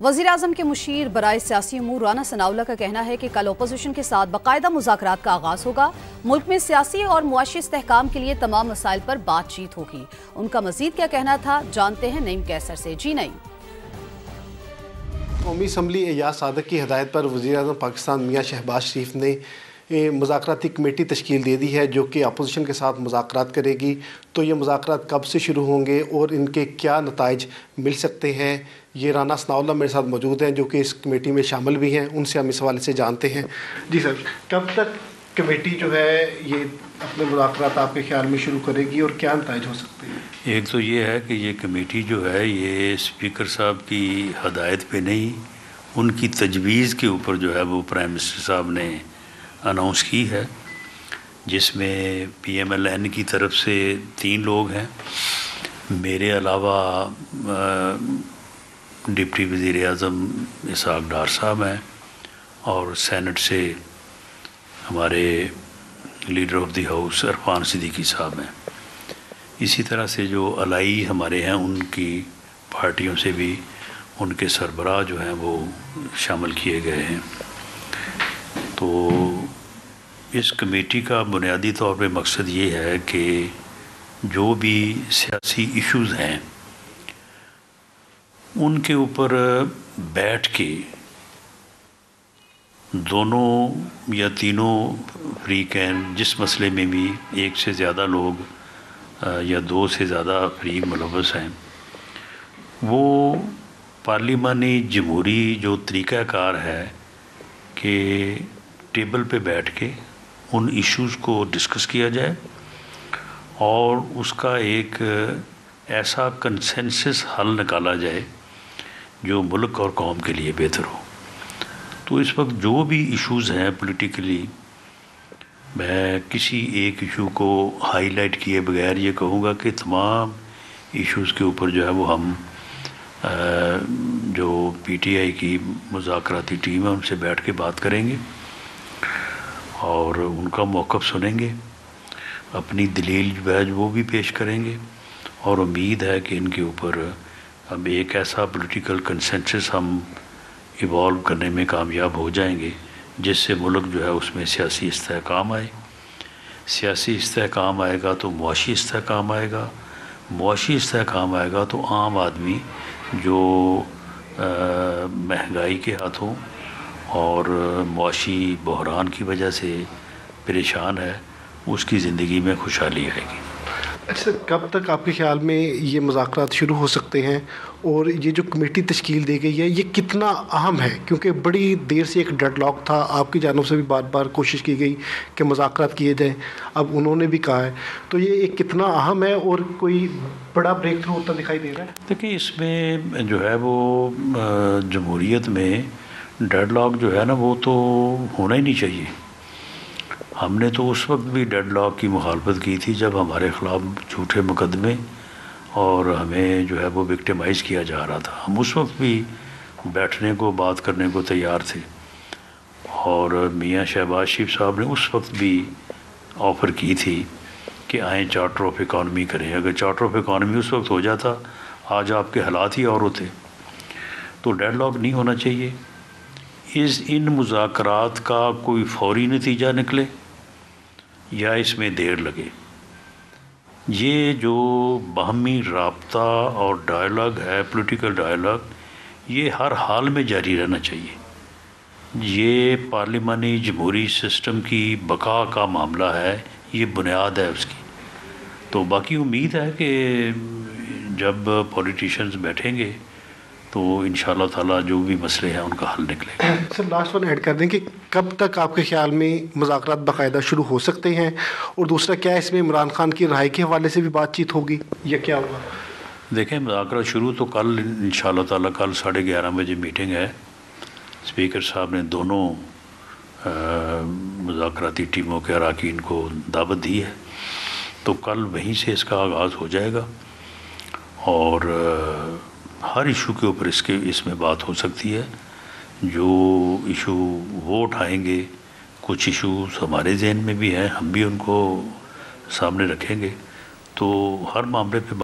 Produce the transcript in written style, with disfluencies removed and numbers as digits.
वज़ीर-ए-आज़म के मुशीर बराए सियासी अमूर राना सनाउल्लाह का कहना है कि कल अपोजिशन के साथ बाकायदा मुज़ाकरात का आगाज़ होगा। मुल्क में सियासी और मुआशी इस्तेहकाम के लिए तमाम मसाइल पर बातचीत होगी। उनका मज़ीद क्या कहना था, जानते हैं नईम कैसर से। जी नईम। कौमी असम्बली एजाज सादक की हदायत पर वज़ीर-ए-आज़म पाकिस्तान मियाँ शहबाज शरीफ ने मुज़ाकराती कमेटी तश्कील दे दी है जो कि अपोजिशन के साथ मुज़ाकरात करेगी। तो ये मुज़ाकरात कब से शुरू होंगे और इनके क्या नताइज मिल सकते हैं, ये राना सनाउल्लाह मेरे साथ मौजूद हैं जो कि इस कमेटी में शामिल भी हैं, उनसे हम इस हवाले से जानते हैं। जी सर, कब तक कमेटी जो है ये अपने मुज़ाकरात आपके ख्याल में शुरू करेगी और क्या नताइज हो सकते हैं? एक तो ये है कि ये कमेटी जो है ये स्पीकर साहब की हदायत पे नहीं, उनकी तजवीज़ के ऊपर जो है वो प्राइम मिनिस्टर साहब ने अनाउंस की है, जिसमें PMLN की तरफ से 3 लोग हैं, मेरे अलावा डिप्टी वज़ीर-ए-आज़म इसहाक़ डार साहब हैं और सेनेट से हमारे leader of the house Irfan Siddiqui साहब हैं। इसी तरह से जो अलाई हमारे हैं उनकी पार्टियों से भी उनके सरबराह जो हैं वो शामिल किए गए हैं। तो इस कमेटी का बुनियादी तौर पे मकसद ये है कि जो भी सियासी इश्यूज़ हैं उनके ऊपर बैठ के दोनों या तीनों फरीक़ैन, जिस मसले में भी एक से ज़्यादा लोग या 2 से ज़्यादा फरीक मुलव्वस हैं, वो पार्लिमानी जमहूरी जो तरीक़ाकार है कि टेबल पे बैठ के उन इश्यूज़ को डिस्कस किया जाए और उसका एक ऐसा कंसेंसस हल निकाला जाए जो मुल्क और कौम के लिए बेहतर हो। तो इस वक्त जो भी इश्यूज़ हैं पॉलिटिकली, मैं किसी एक इशू को हाईलाइट किए बगैर ये कहूँगा कि तमाम इश्यूज़ के ऊपर जो है वो हम जो PTI की मुज़ाकराती टीम है उनसे बैठ के बात करेंगे और उनका मौक़िफ़ सुनेंगे, अपनी दलील जो है वो भी पेश करेंगे और उम्मीद है कि इनके ऊपर हम एक ऐसा पॉलिटिकल कंसेंसस हम इवॉल्व करने में कामयाब हो जाएंगे जिससे मुल्क जो है उसमें सियासी इस्तेहकाम आए। सियासी इस्तेहकाम आएगा तो मुआशी इस्तेहकाम आएगा, मुआशी इस्तेहकाम आएगा तो आम आदमी जो महंगाई के हाथों और मुआशी बहरान की वजह से परेशान है, उसकी ज़िंदगी में खुशहाली आएगी। अच्छा, कब तक आपके ख्याल में ये मुज़ाकरात शुरू हो सकते हैं और ये जो कमेटी तश्कील दी गई है ये कितना अहम है? क्योंकि बड़ी देर से एक डेडलॉक था, आपकी जानिब से भी बार बार कोशिश की गई कि मुज़ाकरात किए जाएं, अब उन्होंने भी कहा है, तो ये एक कितना अहम है और कोई बड़ा ब्रेक थ्रू होता दिखाई दे रहा है? देखिए, इसमें जो है वो जमहूरियत में डेडलॉक जो है ना वो तो होना ही नहीं चाहिए। हमने तो उस वक्त भी डेडलॉक की मुखालफत की थी जब हमारे ख़िलाफ़ झूठे मुकदमे और हमें जो है वो विक्टिमाइज़ किया जा रहा था। हम उस वक्त भी बैठने को, बात करने को तैयार थे और मियाँ शहबाज शरीफ साहब ने उस वक्त भी ऑफ़र की थी कि आएँ चार्टर ऑफ इकॉनमी करें। अगर चार्टर ऑफ इकॉनमी उस वक्त हो जाता, आज आपके हालात ही और होते। तो डेडलॉक नहीं होना चाहिए। इन मुज़ाकरात का कोई फौरी नतीजा निकले या इसमें देर लगे, ये जो बाहमी राब्ता और डायलॉग है, पॉलिटिकल डायलॉग, ये हर हाल में जारी रहना चाहिए। ये पार्लिमानी जमहूरी सिस्टम की बका का मामला है, ये बुनियाद है उसकी। तो बाकी उम्मीद है कि जब पॉलिटिशियंस बैठेंगे तो इंशाअल्लाह ताला जो भी मसले हैं उनका हल निकलेगा। सर, लास्ट वन ऐड कर दें कि कब तक आपके ख्याल में मुज़ाकरात बाकायदा शुरू हो सकते हैं, और दूसरा क्या इसमें इमरान खान की राय के हवाले से भी बातचीत होगी या क्या होगा? देखें, मुज़ाकरात शुरू तो कल इंशाअल्लाह ताला कल 11:30 बजे मीटिंग है। स्पीकर साहब ने दोनों मुज़ाकराती टीमों के अरकान को दावत दी है, तो कल वहीं से इसका आगाज़ हो जाएगा और हर इशू के ऊपर इसमें बात हो सकती है। जो इशू वो उठाएंगे, कुछ इशूज़ हमारे जहन में भी हैं, हम भी उनको सामने रखेंगे, तो हर मामले पे